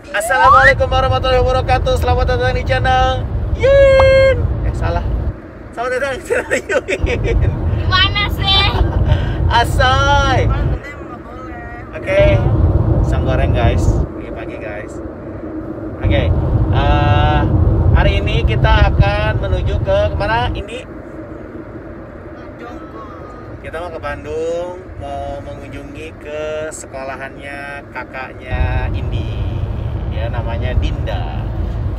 Assalamualaikum warahmatullahi wabarakatuh. Selamat datang di channel Yin. Salah. Selamat datang di channel Yin. Gimana sih? Asoy. Oke. Pisang goreng guys. Pagi-pagi guys. Oke. Hari ini kita akan menuju ke kemana? Indi? Kita mau ke Bandung, mau mengunjungi ke sekolahannya kakaknya Indi, ya namanya Dinda.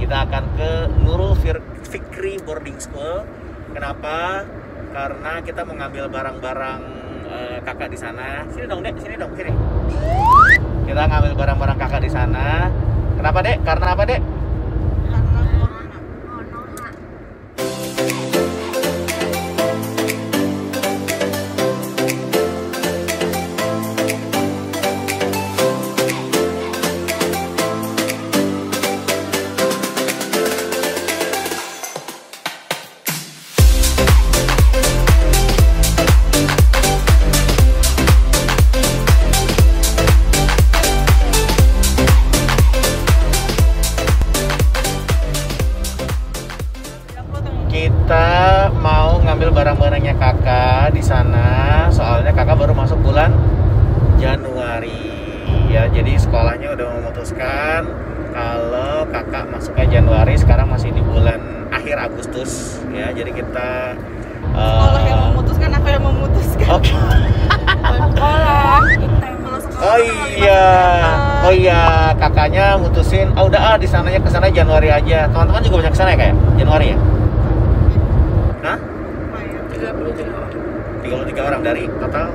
Kita akan ke Nurul Fikri Boarding School. Kenapa? Karena kita mengambil barang-barang kakak di sana. Sini dong dek, sini dong, sini. Kita ngambil barang-barang kakak di sana. Kenapa dek? Karena apa dek? Kita mau ngambil barang-barangnya kakak di sana, soalnya kakak baru masuk bulan Januari ya. Jadi sekolahnya udah memutuskan kalau kakak masuknya Januari, sekarang masih di bulan akhir Agustus ya. Jadi kita Sekolah yang memutuskan, aku yang memutuskan. Oke. Sekolah. Oh iya, kakaknya mutusin. Oh udah di sananya ke sana Januari aja. Teman-teman juga banyak kesana ya kayak Januari ya? Hah? 33 orang dari total?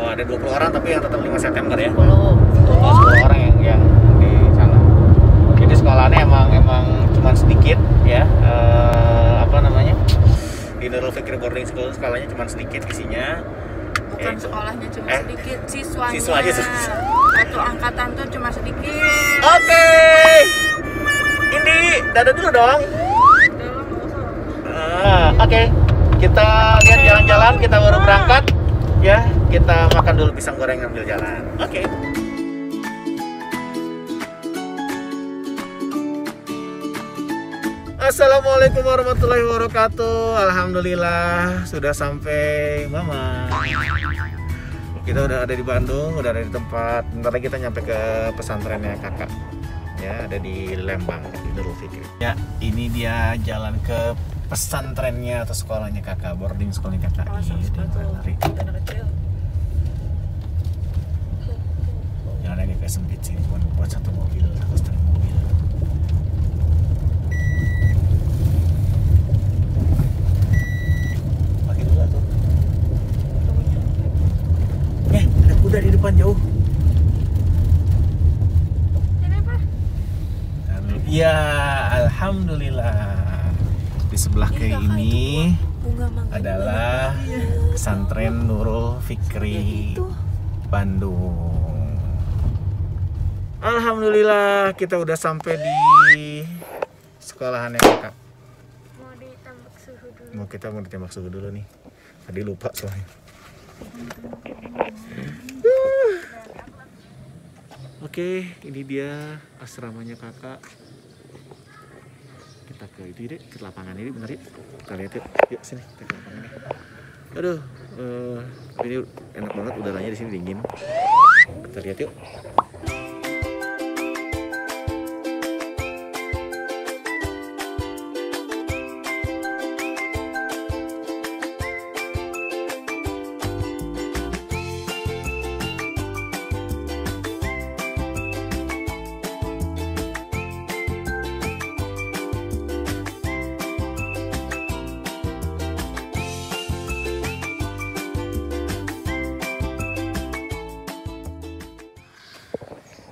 Oh ada 20 orang tapi yang tetap 5 September ya? 10 orang yang di sana. Jadi sekolahnya emang cuman sedikit ya. Apa namanya? Di Nurul Fikri Boarding School sekolahnya cuman sedikit isinya. Bukan sekolahnya cuma sedikit, siswanya. Siswanya satu angkatan tuh cuma sedikit. Oke. Indi, dadah dulu dong. Oke. Kita lihat jalan-jalan, kita baru berangkat ya. Kita makan dulu pisang goreng sambil jalan. Oke. Assalamualaikum warahmatullahi wabarakatuh. Alhamdulillah sudah sampai Mama. Kita udah ada di Bandung, udah ada di tempat. Bentar lagi kita nyampe ke pesantrennya kakak. Ya, ada di Lembang, di Nurul Fikri. Ya, ini dia jalan ke pesantrennya atau sekolahnya kakak, boarding sekolahnya kakak. Jangan lagi kayak sempit sih, buat satu mobil, satu setengah mobil. Pakai dulu tuh. Ada kuda di depan jauh. Ya, alhamdulillah. Di sebelah kiri ini adalah pesantren Nurul Fikri Bandung. Alhamdulillah kita udah sampai di sekolahannya kakak. Kita mau ditembak suhu dulu nih. Tadi lupa soalnya. Oke, ini dia asramanya kakak. Kita ke itu deh, ke lapangan ini bener ya. Kita lihat yuk, yuk sini kita ke lapangan ini. Aduh, ini enak banget udaranya di sini dingin. Kita lihat yuk.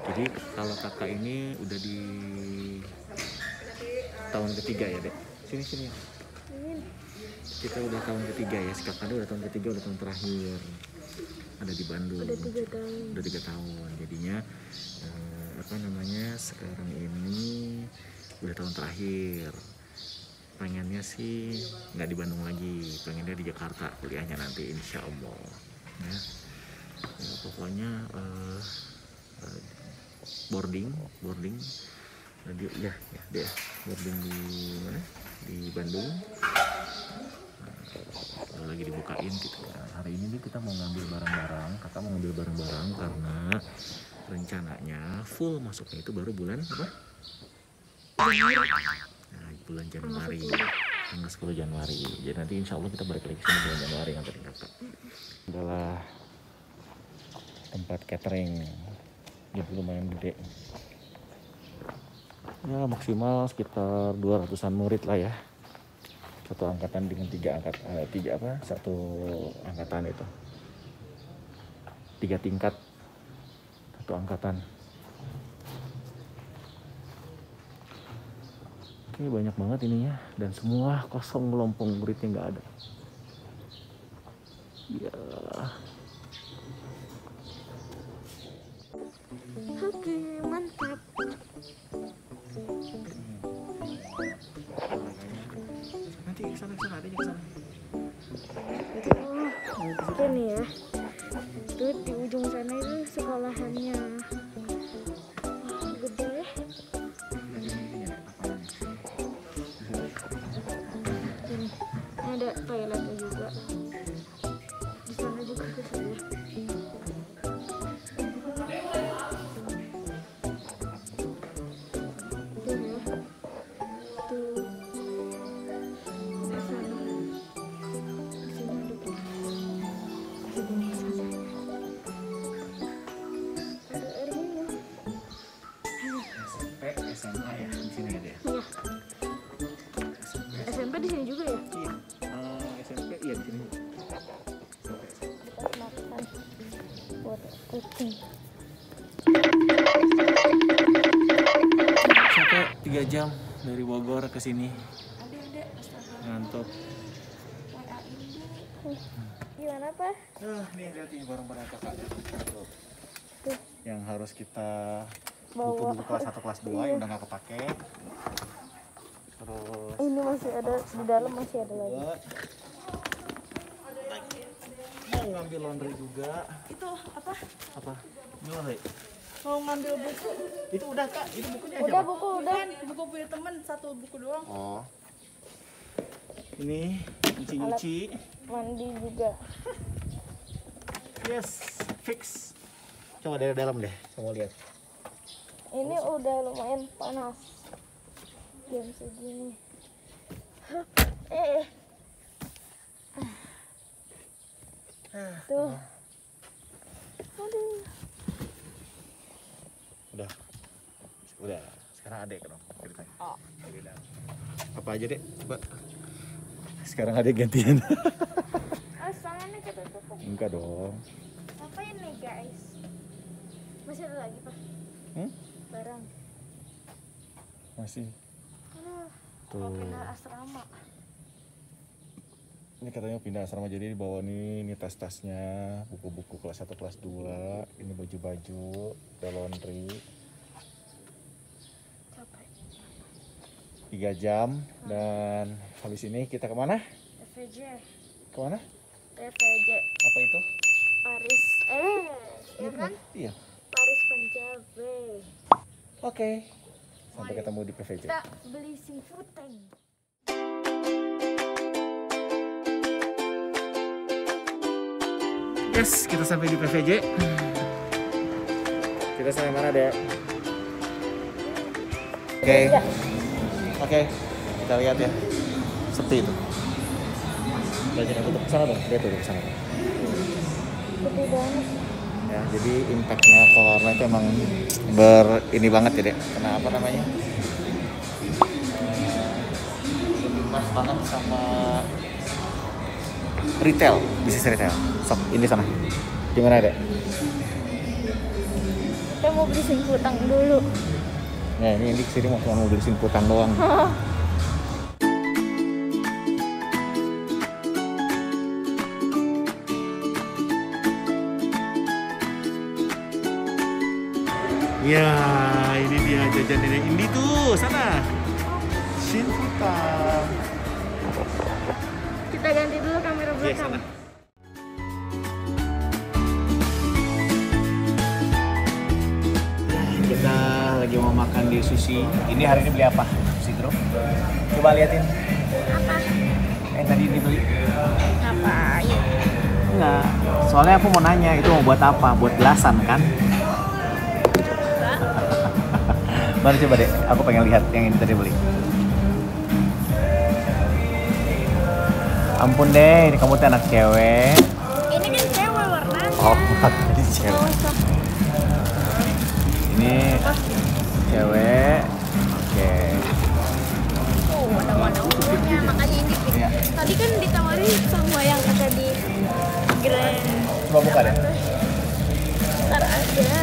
Jadi kalau kakak ini udah di tahun ketiga ya dek. Sini. Kita udah tahun ketiga ya. Si kakak udah tahun ketiga, udah tahun terakhir. Ada di Bandung. Udah 3 tahun. Jadinya sekarang ini udah tahun terakhir. Pengennya sih nggak di Bandung lagi. Pengennya di Jakarta kuliahnya nanti insya Allah. Ya pokoknya boarding. Nah, dia boarding di mana? Di Bandung. Nah, lagi dibukain gitu ya. Hari ini nih kita mau ngambil barang-barang. Kakak mau ngambil barang-barang karena rencananya full masuknya itu baru bulan apa? Nah, bulan Januari. Tanggal 10 Januari. Jadi nanti insya Allah kita balik lagi sini bulan Januari nganterin kakak. Adalah tempat catering. Jadi lumayan gede. Ya maksimal sekitar 200-an murid lah ya. Satu angkatan dengan satu angkatan itu. 3 tingkat satu angkatan. Oke, banyak banget ininya dan semua kosong, kelompok muridnya nggak ada. Ya. Oke, mantap. Nanti kesana adanya kesana. Itu nih ya. Tuh di ujung sana itu sekolahannya. Wah, gede. Ini ada toiletnya juga. Di sana juga ke sana. SMA ya di sini ya. Iya. SMP di sini juga ya? Iya. SMP iya di sini. Makan buat kucing. Sampai 3 jam dari Bogor ke sini. Adek, astaga. Ngantuk. Gimana, Pak? Nih lihat ini barang-barang kakak. Tuh. Yang harus kita Bawa. buku kelas 1 kelas 2 yang udah nggak kepake. Terus Ini masih ada di dalam, masih ada lagi. mau ngambil laundry juga. Itu apa? Apa? Ini laundry. Mau ngambil buku? Itu udah kak, ini bukunya aja. Udah Pak. buku, udah. Buku punya teman, satu buku doang. Oh. Ini nyuci-nyuci. Mandi juga. Yes, fix. Coba dari dalam deh, kamu lihat. Ini udah lumayan panas. Jam segini. Tuh. Aduh. Udah. Sekarang adek dong ceritanya. Oh. Apa aja dek? Coba. Sekarang adek gantian. Tangannya ketutup. Enggak dong. Apa ini guys? Masih ada lagi Pak? Barang. Masih. Aduh. Tuh. Mau pindah asrama. Ini katanya pindah asrama, jadi dibawa ini tas-tasnya, buku-buku kelas 1 kelas 2, ini baju-baju, ada laundry. Capek. 3 jam dan habis ini kita kemana? PVJ. Kemana? PVJ. Apa itu? Paris. Ya kan? Iya. Paris Panjabe. Oke. Sampai ketemu di PVJ. Kita beli seafood tank. Yes, kita sampai di PVJ. Kita sampai mana dek? Oke. Oke. Kita lihat ya. Sepi itu. Banyak yang tutup kesana dong. Lihat tuh kesana. Sepi banget. Ya, jadi impactnya corona itu emang ini banget ya dek. Kenapa namanya? Berimbas banget sama retail, bisnis retail. Sok, ini sana. Gimana dek? Kita mau beli seafood tank dulu. Nah, ini kesini mau beli simputan doang. Ya, ini dia jajan nenek Indi tuh, sana. Simputan. Kita ganti dulu kamera Ya, belakang. sana. Kita kita lagi mau makan di sushi. Ini hari ini beli apa? Sushi Group. Coba liatin. Apa? Tadi dibeli. Ngapain? Enggak. Soalnya aku mau nanya itu mau buat apa? Buat gelasan kan? Mari coba deh. Aku pengen lihat yang ini tadi beli. Ampun deh, ini kamu tuh anak cewek. Ini kan cewek warnanya. Oh, ini cewek. Ini cewek. Oke. Oh, ada warna-warnanya. Makanya ini. Iya. Tadi kan ditawarin sama yang ada di Grand. Coba buka deh. Ntar aja.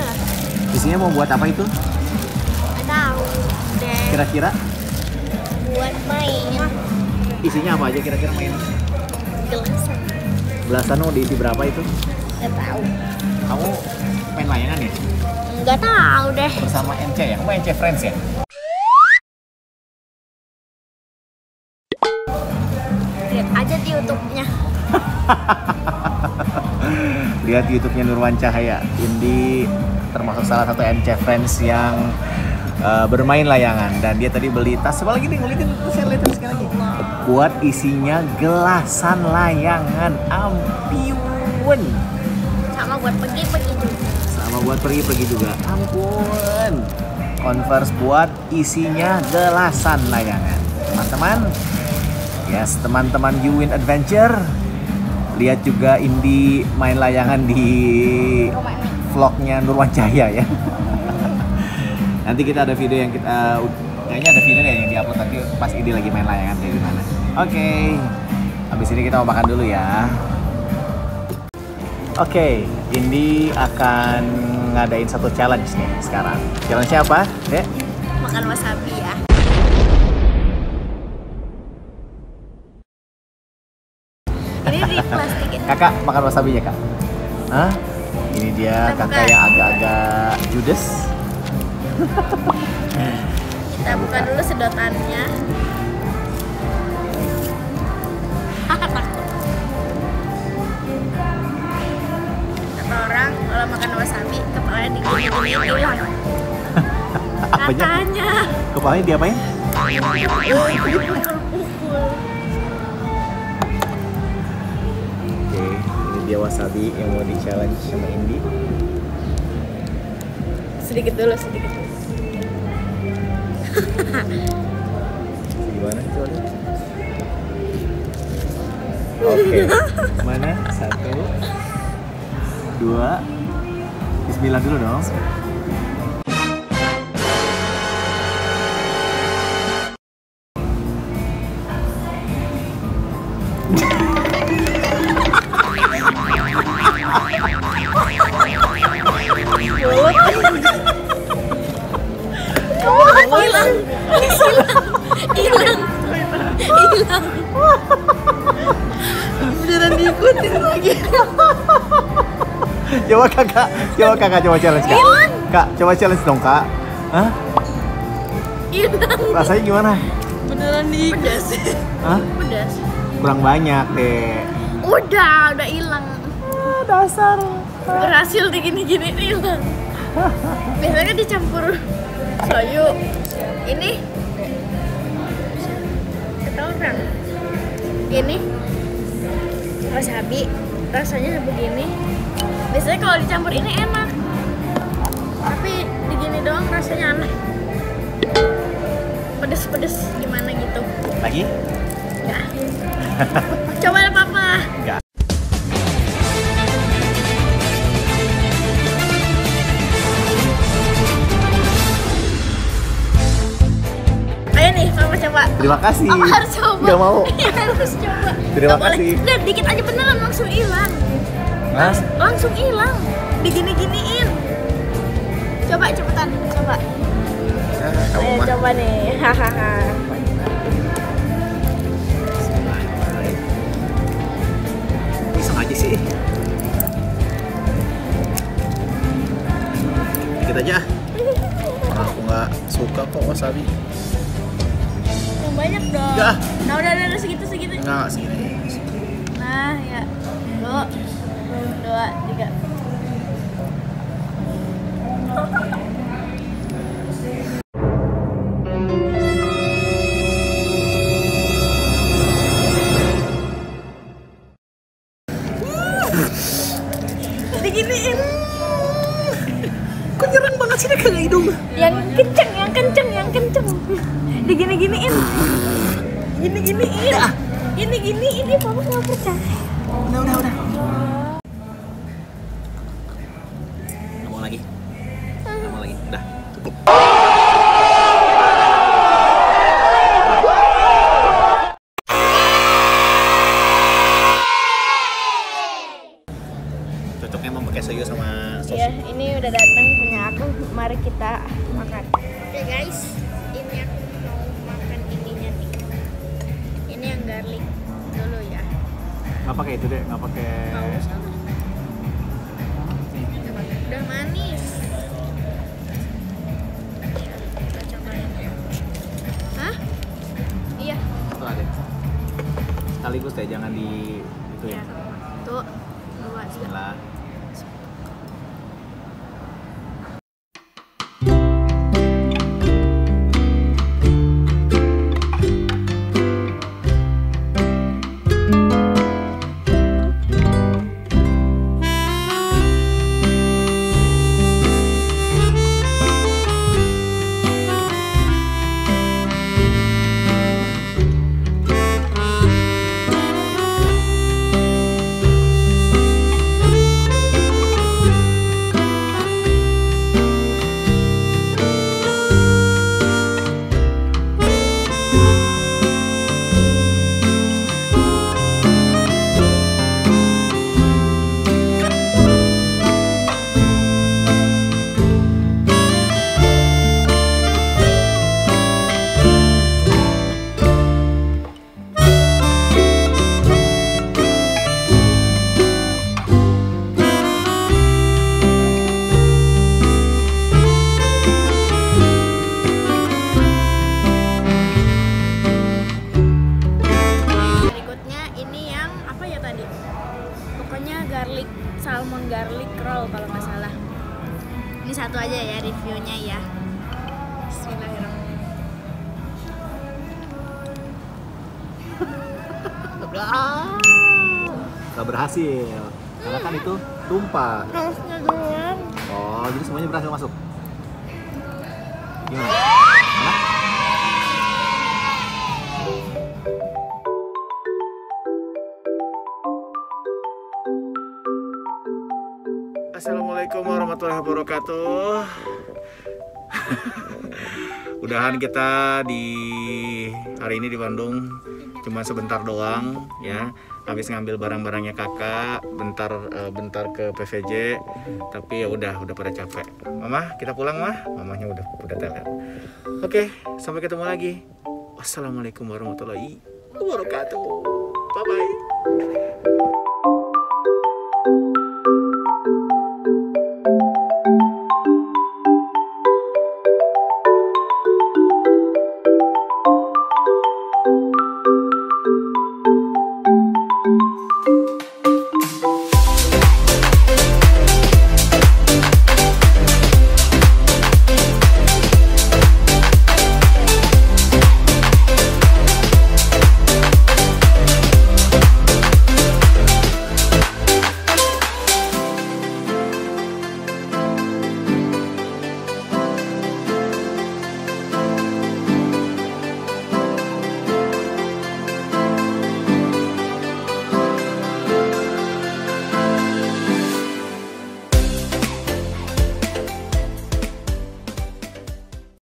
Isinya mau buat apa itu? Nggak tahu deh. Kira-kira Buat main. isinya apa aja kira-kira mainan? Gelasan. Belasan mau diisi berapa itu? Nggak tahu. Kamu main layangan ya? Nggak tahu deh. Bersama NC ya? Kamu NC Friends ya? Lihat aja di YouTube-nya. Lihat YouTube-nya Nurwan Cahaya. Indi termasuk salah satu NC Friends yang bermain layangan, dan dia tadi beli tas. Coba lagi nih, ngeliatin, saya liatin sekali lagi. Buat isinya gelasan layangan. Ampiun. Sama buat pergi-pergi juga. Sama buat pergi-pergi juga. Ampun. Converse buat isinya gelasan layangan. Teman-teman, yes, teman-teman You Win Adventure, lihat juga Indi main layangan di vlognya Nurwan Cahaya ya. Nanti kita ada video yang kita, kayaknya ada video deh yang diupload nanti pas Indi lagi main layangan kayak gimana. Oke, habis ini kita mau makan dulu ya. Oke, Indi akan ngadain satu challenge nih sekarang. Challenge-nya apa, Dek? Makan wasabi ya. Ini di plastik ya. Kakak makan wasabinya, Kak? Hah? Ini dia Kita kakak buka. yang agak-agak judes. Kita buka dulu sedotannya. Kata orang kalau makan wasabi kepalanya digini-gini hilang. Apanya? Katanya. Kepalanya diapain? Pukul-pukul. Oke, ini dia wasabi yang mau di-challenge sama Indi. Sedikit dulu, sedikit dulu. Gimana? Coba lihat. Oke, mana? 1, 2. Bismillah dulu dong. Hilang. Hilang. Hilang. Beneran diikutin lagi. Coba kakak coba challenge kak. Hilang. Kak, coba challenge dong kak. Hah? Hilang. Rasanya gimana? Beneran diikutin. Hah? Pedas. Kurang banyak deh. Udah hilang. Dasar. Berhasil digini-gini hilang. Biasanya dicampur soyu. Ini ketahuan. Ini wasabi rasanya begini. Biasanya kalau dicampur ini enak. Tapi digini doang rasanya aneh. Pedes-pedes gimana gitu. Lagi? Ya. Coba ya papa. Enggak. Ayo nih papa coba. Terima kasih. Papa harus coba. Nggak mau. Iya, harus coba. Terima Nggak boleh. kasih. Lihat dikit aja beneran langsung hilang. Hah? Langsung hilang. Digini-giniin. Coba cepetan, coba. Kamu Ayo mah. coba nih. Hahaha. Iseng aja sih. Dikit aja. Aku nggak suka kok wasabi. Yang banyak dong. Nggak. Nah udah segitu. Nggak segini. Nah ya. 1, 2, 3. sini ke hidung. Yang kenceng. Digini-giniin. Gini-giniin. Gini-giniin, dia papa nggak percaya. Udah. Nggak mau lagi. Udah. Cukup. Cocoknya mau pakai sayur sama sos. Ya, ini udah datang punya aku. Mari kita makan. Oke guys, ini aku mau makan ininya nih. Ini yang garlic dulu ya. Nggak pakai itu deh, nggak pakai. Nggak usah. Udah manis. Kita cobain. Hah? Iya. Satu ada. Sekaligus deh, jangan di itu Ya. ya. Tuh, dua sudah. Lah. salmon garlic roll kalau nggak salah. Ini satu aja ya reviewnya ya. Bismillahirrahmanirrahim. Gak berhasil karena kan itu tumpah. Harusnya doang. Oh, jadi semuanya berhasil masuk. Gimana? Mana? Assalamualaikum warahmatullahi wabarakatuh. Udahan kita di hari ini di Bandung cuma sebentar doang ya. Habis ngambil barang-barangnya kakak, bentar ke PVJ, tapi ya udah pada capek. Mama, kita pulang mah. Mamanya udah teler. Oke, sampai ketemu lagi. Wassalamualaikum warahmatullahi wabarakatuh. Bye bye.